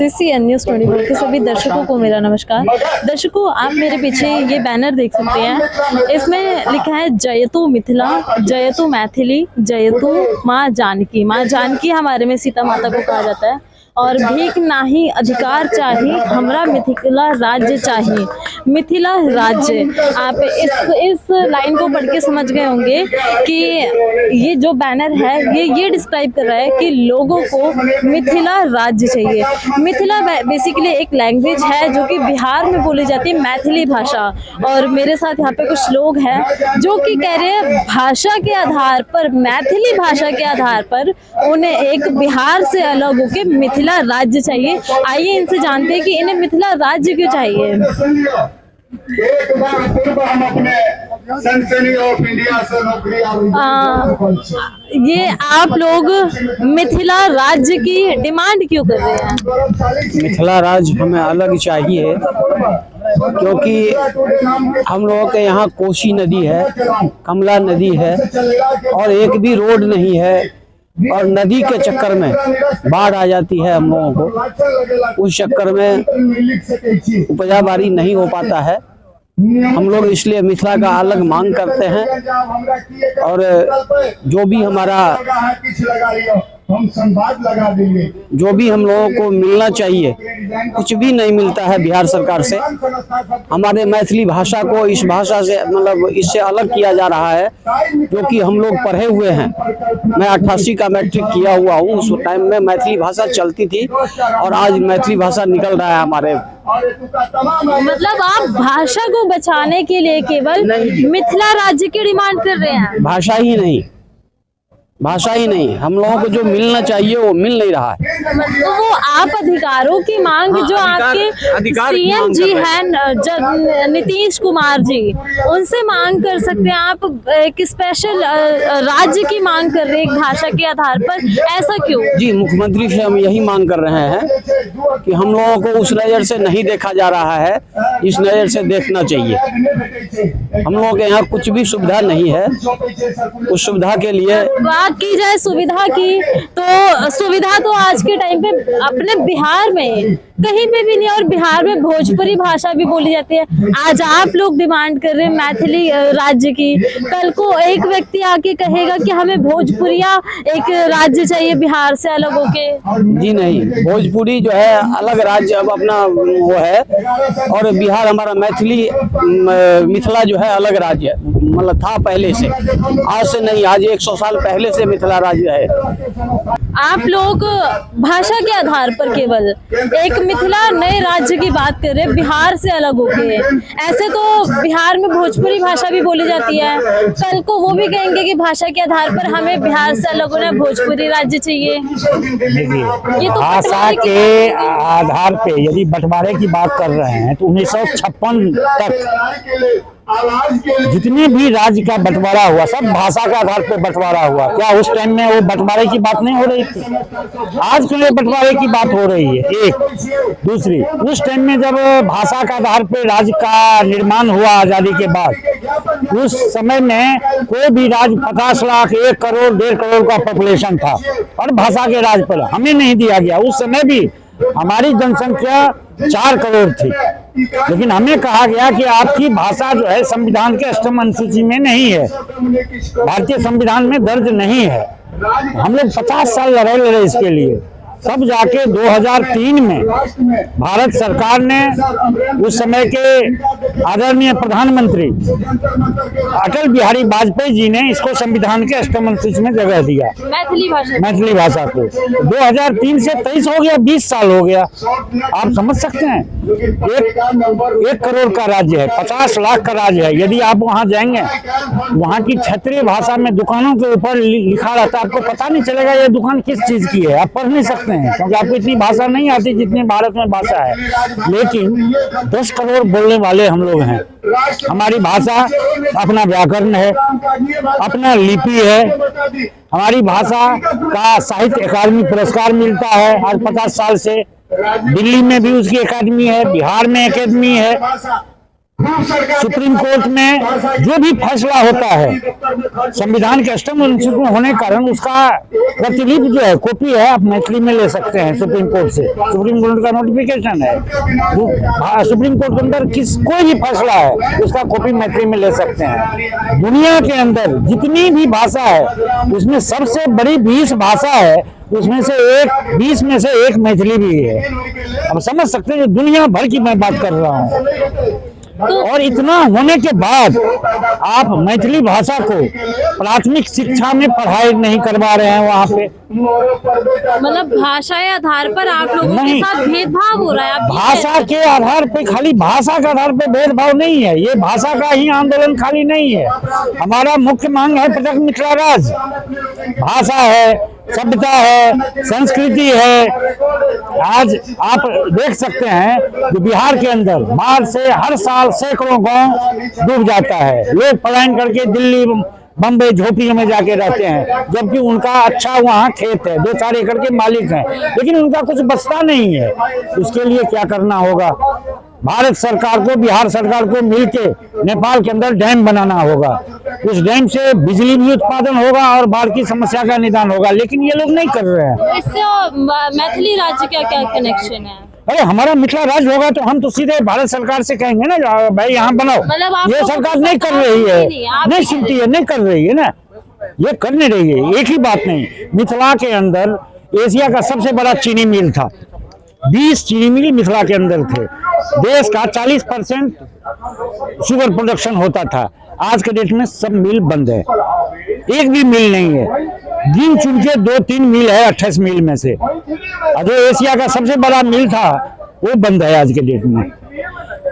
CCN news 24 के सभी दर्शकों को मेरा नमस्कार। दर्शकों, आप मेरे पीछे ये बैनर देख सकते हैं। इसमें लिखा है जयतु मिथिला, जयतु मैथिली, जयतु माँ जानकी। माँ जानकी हमारे में सीता माता को कहा जाता है। और भीख नाही अधिकार चाहिए, हमरा मिथिला राज्य चाहिए। मिथिला राज्य, आप इस लाइन को पढ़ के समझ गए होंगे कि ये जो बैनर है ये डिस्क्राइब कर रहा है कि लोगों को मिथिला राज्य चाहिए। मिथिला बेसिकली एक लैंग्वेज है जो कि बिहार में बोली जाती है, मैथिली भाषा। और मेरे साथ यहाँ पे कुछ लोग हैं जो कि कह रहे हैं भाषा के आधार पर, मैथिली भाषा के आधार पर उन्हें एक बिहार से अलग होकर मिथिला राज्य चाहिए। आइए इनसे जानते हैं कि इन्हें मिथिला राज्य क्यों चाहिए। एक बार पूर्व हम अपने सनसनी ऑफ इंडिया से नौकरी ये आप लोग मिथिला राज्य की डिमांड क्यों कर रहे हैं? मिथिला राज्य हमें अलग चाहिए क्योंकि हम लोगों के यहाँ कोसी नदी है, कमला नदी है और एक भी रोड नहीं है। और नदी के चक्कर में बाढ़ आ जाती है हम लोगों को, उस चक्कर में उपजा बाड़ी नहीं हो पाता है। हम लोग इसलिए मिथिला का अलग मांग करते हैं। और जो भी हमारा हम संवाद लगा देंगे, जो भी हम लोगों को मिलना चाहिए कुछ भी नहीं मिलता है बिहार सरकार से। हमारे मैथिली भाषा को इस भाषा से मतलब इससे अलग किया जा रहा है, जो कि हम लोग पढ़े हुए हैं। मैं 88 का मैट्रिक किया हुआ हूँ, उस टाइम में मैथिली भाषा चलती थी और आज मैथिली भाषा निकल रहा है हमारे। मतलब आप भाषा को बचाने के लिए केवल मिथिला राज्य की डिमांड कर रहे हैं? भाषा ही नहीं, भाषा ही नहीं, हम लोगों को जो मिलना चाहिए वो मिल नहीं रहा है। तो वो आप अधिकारों की मांग जो आपके CM जी हैं नीतीश कुमार जी, उनसे मांग कर सकते हैं। आप एक स्पेशल राज्य की मांग कर रहे हैं एक भाषा के आधार पर, ऐसा क्यों? जी, मुख्यमंत्री से हम यही मांग कर रहे हैं कि हम लोगों को उस नज़र से नहीं देखा जा रहा है, इस नज़र से देखना चाहिए। हम लोगों के यहाँ कुछ भी सुविधा नहीं है, उस सुविधा के लिए की जाए सुविधा की, तो सुविधा तो आज के टाइम पे अपने बिहार में कहीं पे भी नहीं। और बिहार में भोजपुरी भाषा भी बोली जाती है। आज आप लोग डिमांड कर रहे हैं मैथिली राज्य की, कल को एक व्यक्ति आके कहेगा कि हमें भोजपुरिया एक राज्य चाहिए बिहार से अलग होके। जी नहीं, भोजपुरी जो है अलग राज्य अब अपना वो है, और बिहार हमारा मैथिली मिथिला जो है अलग राज्य है, मतलब था पहले से, आज से नहीं, आज 100 साल पहले से मिथिला राज्य है। आप लोग भाषा के आधार पर केवल एक मिथिला नए राज्य की बात कर रहे हैं बिहार से अलग होके। ऐसे तो बिहार में भोजपुरी भाषा भी बोली जाती है, कल को वो भी कहेंगे कि भाषा के आधार पर हमें बिहार से अलग होना, भोजपुरी राज्य चाहिए। ये तो भाषा के आधार पे यदि बंटवारे की बात कर रहे हैं तो 1956 तक जितने भी राज्य का बंटवारा हुआ सब भाषा के आधार पर बंटवारा हुआ। क्या उस टाइम में वो बंटवारे की बात नहीं हो रही थी? आज के लिए बंटवारे की बात हो रही है। एक दूसरी, उस टाइम में जब भाषा के आधार पर राज्य का निर्माण हुआ आजादी के बाद, उस समय में कोई भी राज्य 50 लाख, 1 करोड़, 1.5 करोड़ का पॉपुलेशन था और भाषा के राज्य पर हमें नहीं दिया गया। उस समय भी हमारी जनसंख्या 4 करोड़ थी, लेकिन हमें कहा गया कि आपकी भाषा जो है संविधान के 8वीं अनुसूची में नहीं है, भारतीय संविधान में दर्ज नहीं है। हम लोग 50 साल लड़े इसके लिए। तब जाके 2003 में भारत सरकार ने उस समय के आदरणीय प्रधानमंत्री अटल बिहारी वाजपेयी जी ने इसको संविधान के 8वीं अनुसूची में जगह दिया, मैथिली भाषा को। 2003 से 23 हो गया, 20 साल हो गया। आप समझ सकते हैं, 1 करोड़ का राज्य है, 50 लाख का राज्य है। यदि आप वहां जाएंगे, वहां की क्षेत्रीय भाषा में दुकानों के ऊपर लिखा रहता है, आपको पता नहीं चलेगा ये दुकान किस चीज की है, आप पढ़ नहीं सकते हैं क्योंकि आपको इतनी भाषा नहीं आती जितनी भारत में भाषा है। लेकिन 10 करोड़ बोलने वाले हम लोग हैं। हमारी भाषा अपना व्याकरण है, अपना लिपि है। हमारी भाषा का साहित्य अकादमी पुरस्कार मिलता है आज 50 साल से। दिल्ली में भी उसकी अकादमी है, बिहार में अकादमी है। सुप्रीम कोर्ट में जो भी फैसला होता है संविधान के अष्टम अनुच्छेद में होने के कारण उसका प्रतिलिपि जो है, कॉपी है, आप मैथिली में ले सकते हैं सुप्रीम कोर्ट से। सुप्रीम कोर्ट का नोटिफिकेशन है, सुप्रीम कोर्ट के अंदर कोई भी फैसला है उसका कॉपी मैथिली में ले सकते हैं। दुनिया के अंदर जितनी भी भाषा है उसमें सबसे बड़ी 20 भाषा है, उसमें से 20 में से एक मैथिली भी है। अब समझ सकते हैं, दुनिया भर की मैं बात कर रहा हूँ। और इतना होने के बाद आप मैथिली भाषा को प्राथमिक शिक्षा में पढ़ाई नहीं करवा रहे हैं वहाँ पे। मतलब भाषा के आधार पर आप लोगों के साथ भेदभाव हो रहा है। आप भाषा के आधार पे, खाली भाषा के आधार पे भेदभाव नहीं है, ये भाषा का ही आंदोलन खाली नहीं है। हमारा मुख्य मांग है प्रत्यक्ष मिथिला राज। भाषा है, सभ्यता है, संस्कृति है। आज आप देख सकते हैं कि बिहार के अंदर बाढ़ से हर साल सैकड़ों गांव डूब जाता है। लोग पलायन करके दिल्ली, बम्बई झोपड़ियों में जाके रहते हैं, जबकि उनका अच्छा वहाँ खेत है, 2-4 एकड़ के मालिक हैं, लेकिन उनका कुछ बचता नहीं है। उसके लिए क्या करना होगा? भारत सरकार को, बिहार सरकार को मिलके नेपाल के अंदर डैम बनाना होगा। उस डैम से बिजली भी उत्पादन होगा और बाढ़ की समस्या का निदान होगा, लेकिन ये लोग नहीं कर रहे हैं। इससे मैथिली राज्य का क्या कनेक्शन है? अरे हमारा मिथिला राज्य होगा तो हम तो सीधे भारत सरकार से कहेंगे ना, भाई यहाँ बनाओ। मतलब ये सरकार नहीं कर रही है, नहीं सुनती है, नहीं कर रही है ना, ये कर नहीं रही है। एक ही बात नहीं, मिथिला के अंदर एशिया का सबसे बड़ा चीनी मिल था, 20 चीनी मिल मिथिला के अंदर थे। देश का 40% शुगर प्रोडक्शन होता था। आज के डेट में सब मिल बंद है, एक भी मिल नहीं है। गिन चुन के 2-3 मिल है 28 मिल में से। जो एशिया का सबसे बड़ा मिल था वो बंद है आज के डेट में।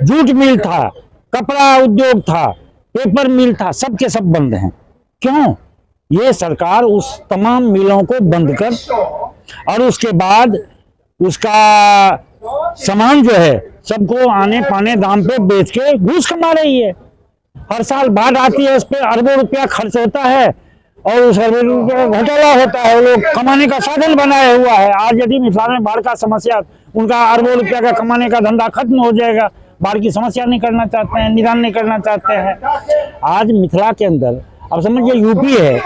जूट मिल था, कपड़ा उद्योग था, पेपर मिल था, सब के सब बंद हैं। क्यों? ये सरकार उस तमाम मिलों को बंद कर और उसके बाद उसका सामान जो है सबको आने पाने दाम पे बेच के घूस कमा रही है। हर साल बाढ़ आती है, उस पर अरबों रुपया खर्च होता है और उस अरबों रुपया घोटाला होता है। वो लोग कमाने का साधन बनाया हुआ है। आज यदि मिथिला में बाढ़ का समस्या, उनका अरबों रुपया का कमाने का धंधा खत्म हो जाएगा। बाढ़ की समस्या नहीं करना चाहते हैं, निदान नहीं करना चाहते हैं। आज मिथिला के अंदर, अब समझिए यूपी है,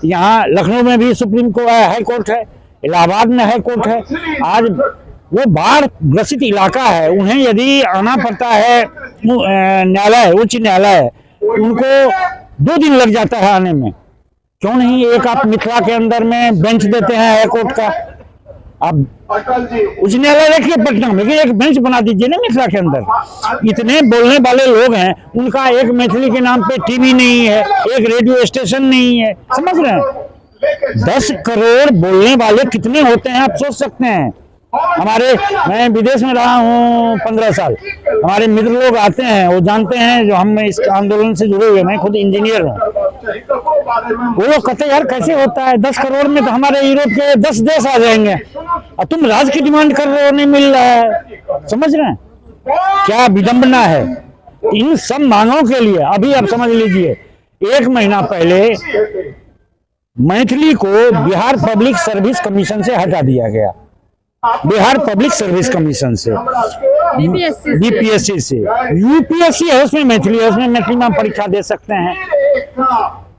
यहाँ लखनऊ में भी सुप्रीम कोर्ट है, हाई कोर्ट है, इलाहाबाद में हाई कोर्ट है। आज वो बाढ़ ग्रसित इलाका है, उन्हें यदि आना पड़ता है न्यायालय, उच्च न्यायालय, उनको 2 दिन लग जाता है आने में। क्यों नहीं एक आप मिथिला के अंदर में बेंच देते हैं हाई कोर्ट का? अब उच्च न्यायालय देखिए पटना में, कि एक बेंच बना दीजिए ना मिथिला के अंदर। इतने बोलने वाले लोग हैं, उनका एक मैथिली के नाम पे टीवी नहीं है, एक रेडियो स्टेशन नहीं है। समझ रहे हैं? 10 करोड़ बोलने वाले कितने होते हैं आप सोच सकते हैं। मैं विदेश में रहा हूँ 15 साल। हमारे मित्र लोग आते हैं, वो जानते हैं जो हम इस आंदोलन से जुड़े हुए, मैं खुद इंजीनियर हूँ। वो लोग कहते हैं यार कैसे होता है, 10 करोड़ में तो हमारे यूरोप के 10 देश आ जाएंगे और तुम राज की डिमांड कर रहे हो, नहीं मिल रहा है। समझ रहे हैं क्या विडंबना है? इन सब मांगों के लिए अभी आप समझ लीजिए, 1 महीना पहले मैथिली को बिहार पब्लिक सर्विस कमीशन से हटा दिया गया। बिहार पब्लिक सर्विस कमीशन से, बीपीएससी से। यूपीएससी है, उसमें मैथिली है, उसमें मैथिली में परीक्षा दे सकते हैं।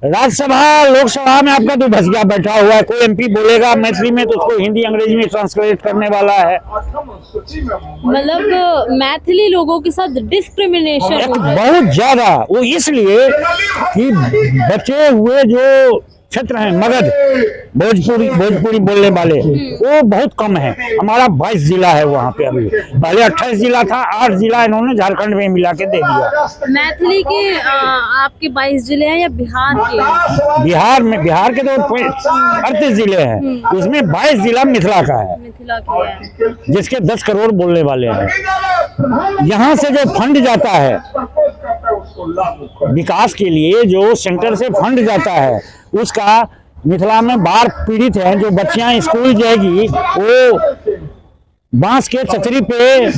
राज्यसभा, लोकसभा में आपका तो भसिया बैठा हुआ है, कोई एमपी बोलेगा मैथिली में तो उसको हिंदी अंग्रेजी में ट्रांसलेट करने वाला है। मतलब मैथिली लोगों के साथ डिस्क्रिमिनेशन बहुत ज्यादा, वो इसलिए कि बचे हुए जो क्षेत्र हैं, मगध, भोजपुरी बोलने वाले, वो बहुत कम है। हमारा 22 जिला है वहाँ पे। अभी पहले 28 जिला था, 8 जिला इन्होंने झारखंड में मिला के दे दिया। मैथिली के आपके 22 जिले हैं या बिहार के? बिहार के तो 38 जिले हैं, उसमें 22 जिला मिथिला का है, जिसके 10 करोड़ बोलने वाले हैं। यहाँ से जो फंड जाता है विकास के लिए, जो सेंटर से फंड जाता है, उसका मिथिला में बाढ़ पीड़ित है, जो बच्चियां स्कूल जाएगी वो बांस के चचरी पे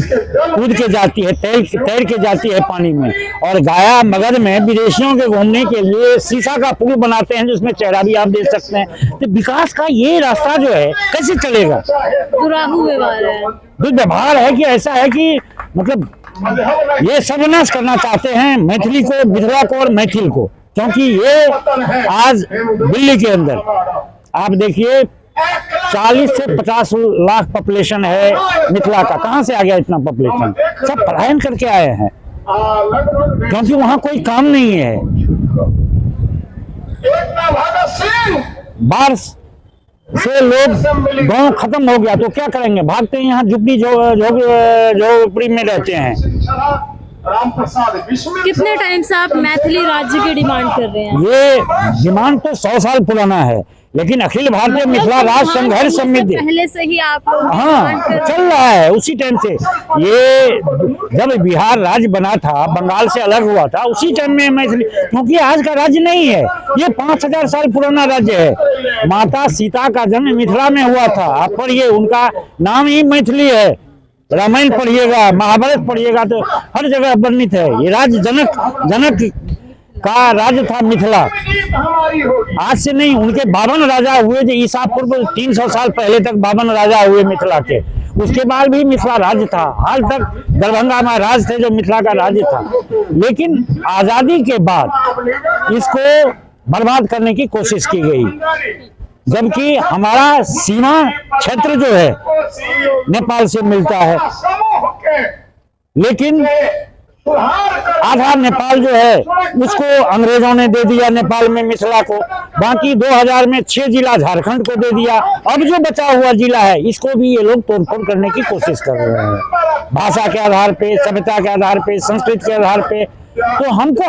कूद के जाती है, तैर के जाती है पानी में। और गया मगध में विदेशियों के घूमने के लिए शीशा का पुल बनाते हैं जिसमें चेहरा भी आप देख सकते हैं। तो विकास का ये रास्ता जो है कैसे चलेगा? दुराहू व्यवहार है। दुर्व्यवहार है कि ऐसा है कि मतलब ये सर्वनाश करना चाहते हैं मैथिली को, मिथिला को और मैथिल को। क्योंकि ये आज दिल्ली के अंदर आप देखिए 40 से 50 लाख पॉपुलेशन है मिथिला का। कहां से आ गया इतना पॉपुलेशन? सब पलायन करके आए हैं क्योंकि वहां कोई काम नहीं है। बाढ़ से लोग गांव खत्म हो गया तो क्या करेंगे? भागते हैं यहाँ झुपड़ी झोपड़ी में रहते हैं। कितने टाइम से आप मैथिली राज्य की डिमांड कर रहे हैं? ये डिमांड तो 100 साल पुराना है, लेकिन अखिल भारतीय मिथिला राज्य संघर्ष समिति पहले से ही आप लोग हाँ चल रहा है उसी टाइम से। ये जब बिहार राज्य बना था, बंगाल से अलग हुआ था, उसी टाइम में मैथिली, क्योंकि आज का राज्य नहीं है, ये 5000 साल पुराना राज्य है। माता सीता का जन्म मिथिला में हुआ था। आप पढ़िए, उनका नाम ही मैथिली है। रामायण पढ़िएगा, महाभारत पढ़िएगा तो हर जगह वर्णित है। ये राज्य जनक का राज्य था मिथिला। आज से नहीं, उनके 52 राजा हुए जो ईसा पूर्व 300 साल पहले तक 52 राजा हुए मिथिला के। उसके बाद भी मिथिला राज्य था। हाल तक दरभंगा में राज थे जो मिथिला का राज्य था। लेकिन आजादी के बाद इसको बर्बाद करने की कोशिश की गई, जबकि हमारा सीमा क्षेत्र जो है नेपाल से मिलता है, लेकिन आधा नेपाल जो है उसको अंग्रेजों ने दे दिया नेपाल में मिथिला को। बाकी 2000 में 6 जिला झारखंड को दे दिया। अब जो बचा हुआ जिला है इसको भी ये लोग तोड़फोड़ करने की कोशिश कर रहे हैं, भाषा के आधार पे, सभ्यता के आधार पे, संस्कृति के आधार पे। तो हमको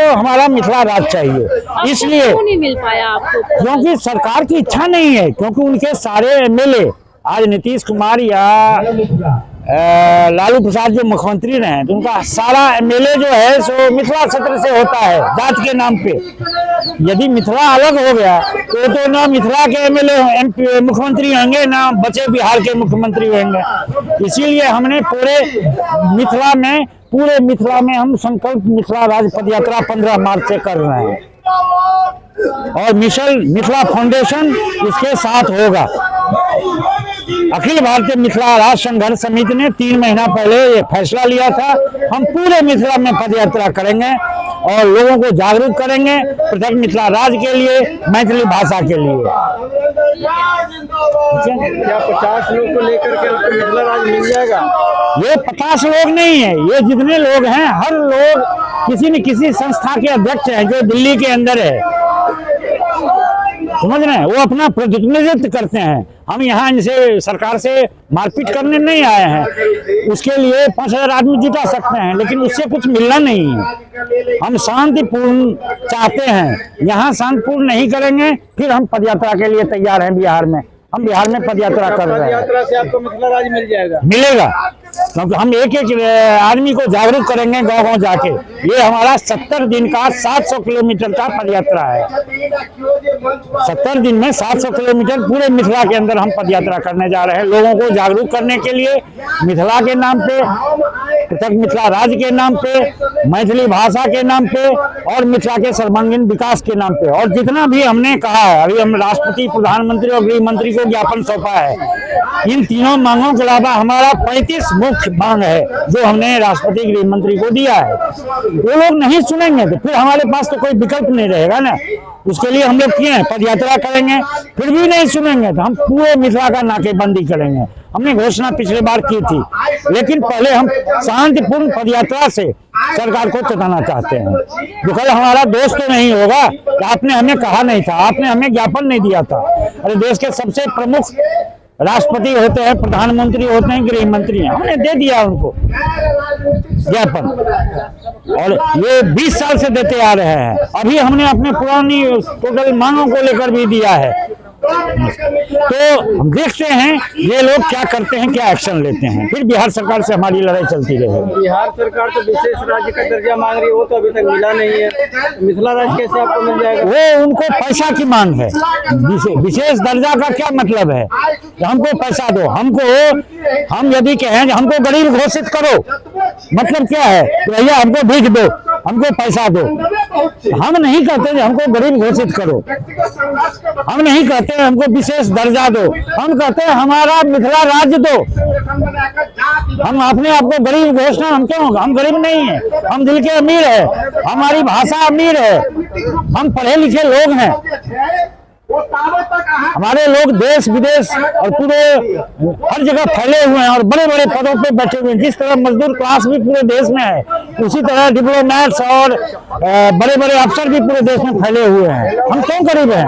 हमारा मिथिला राज्य चाहिए। इसलिए क्यों नहीं मिल पाया आपको? क्योंकि सरकार की इच्छा नहीं है, क्योंकि उनके सारे एमएलए आज नीतीश कुमार या लालू प्रसाद जो मुख्यमंत्री रहे, तो उनका सारा एमएलए जो है सो मिथिला क्षेत्र से होता है जात के नाम पे। यदि मिथिला अलग हो गया तो ना मिथिला के एमएलए मुख्यमंत्री होंगे, ना बचे बिहार के मुख्यमंत्री होंगे। इसीलिए हमने पूरे मिथिला में हम संकल्प मिथिला राज्य पद यात्रा 15 मार्च से कर रहे हैं और मिशन मिथिला फाउंडेशन इसके साथ होगा। अखिल भारतीय मिथिला राज्य संघर्ष समिति ने 3 महीना पहले ये फैसला लिया था। हम पूरे मिथिला में पद यात्रा करेंगे और लोगों को जागरूक करेंगे पृथक मिथिला राज्य के लिए, मैथिली भाषा के लिए। क्या 50 लोग को लेकर के आपको मिथिला राज्य मिल जाएगा? ये 50 लोग नहीं है, ये जितने लोग हैं हर लोग किसी न किसी संस्था के अध्यक्ष हैं जो दिल्ली के अंदर है, समझ रहे हैं? वो अपना प्रतिनिधित्व करते हैं। हम यहाँ इनसे सरकार से मारपीट करने नहीं आए हैं। उसके लिए 5000 आदमी जुटा सकते हैं, लेकिन उससे कुछ मिलना नहीं है। हम शांतिपूर्ण चाहते हैं, यहाँ शांतिपूर्ण नहीं करेंगे फिर हम पदयात्रा के लिए तैयार हैं। बिहार में हम बिहार में पदयात्रा कर रहे हैं। पदयात्रा से आपको मिथिला राज्य मिल जाएगा? मिलेगा, क्योंकि हम एक आदमी को जागरूक करेंगे गांव-गांव जाके। ये हमारा 70 दिन का 700 किलोमीटर का पदयात्रा है। 70 दिन में 700 किलोमीटर पूरे मिथिला के अंदर हम पदयात्रा करने जा रहे हैं, लोगों को जागरूक करने के लिए, मिथिला के नाम पे, पृथक मिथिला राज्य के नाम पे, मैथिली भाषा के नाम पे और मिथिला के सर्वांगीण विकास के नाम पे। और जितना भी हमने कहा है, अभी हम राष्ट्रपति, प्रधानमंत्री और गृह मंत्री को ज्ञापन सौंपा है। इन तीनों मांगों के अलावा हमारा 35 मुख्य मांग है जो हमने राष्ट्रपति, गृह मंत्री को दिया है। वो लोग नहीं सुनेंगे तो फिर हमारे पास तो कोई विकल्प नहीं रहेगा ना। उसके लिए हम लोग किए हैं, पदयात्रा करेंगे, फिर भी नहीं सुनेंगे तो हम पूरे मिथिला का नाकेबंदी करेंगे। हमने घोषणा पिछले बार की थी, लेकिन पहले हम शांतिपूर्ण पदयात्रा से सरकार को चेताना चाहते हैं। जो कल हमारा दोस्त तो नहीं होगा कि आपने हमें कहा नहीं था, आपने हमें ज्ञापन नहीं दिया था। अरे देश के सबसे प्रमुख राष्ट्रपति होते हैं, प्रधानमंत्री होते हैं, गृह मंत्री हैं, हमने दे दिया उनको ज्ञापन और ये 20 साल से देते आ रहे हैं। अभी हमने अपने पुरानी टोटल मांगों को लेकर भी दिया है। तो हम देखते हैं ये लोग क्या करते हैं, क्या एक्शन लेते हैं। फिर बिहार सरकार से हमारी लड़ाई चलती रहेगी। बिहार सरकार तो विशेष राज्य का दर्जा मांग रही है, वो तो अभी तक मिला नहीं है। मिथिला राज्य कैसे आपको मिल जाएगा? वो उनको पैसा की मांग है। विशेष दर्जा का क्या मतलब है? हमको पैसा दो, हम यदि कहें हमको गरीब घोषित करो, मतलब क्या है? तो भैया हमको भीख दो, हमको पैसा दो। हम नहीं कहते हमको गरीब घोषित करो, हम नहीं कहते हमको विशेष दर्जा दो, हम कहते हैं हमारा मिथिला राज्य दो। हम अपने आप को गरीब घोषणा हम क्यों होगा? हम गरीब नहीं है, हम दिल के अमीर है, हमारी भाषा अमीर है, हम पढ़े लिखे लोग हैं। हमारे लोग देश विदेश और पूरे हर जगह फैले हुए हैं और बड़े बड़े पदों पे बैठे हुए हैं। जिस तरह मजदूर क्लास भी पूरे देश में है, उसी तरह डिप्लोमेट्स और बड़े बड़े अफसर भी पूरे देश में फैले हुए हैं। हम क्यों गरीब हैं?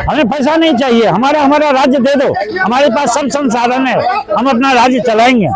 हमें पैसा नहीं चाहिए, हमारा राज्य दे दो, हमारे पास सब संसाधन है, हम अपना राज्य चलाएंगे।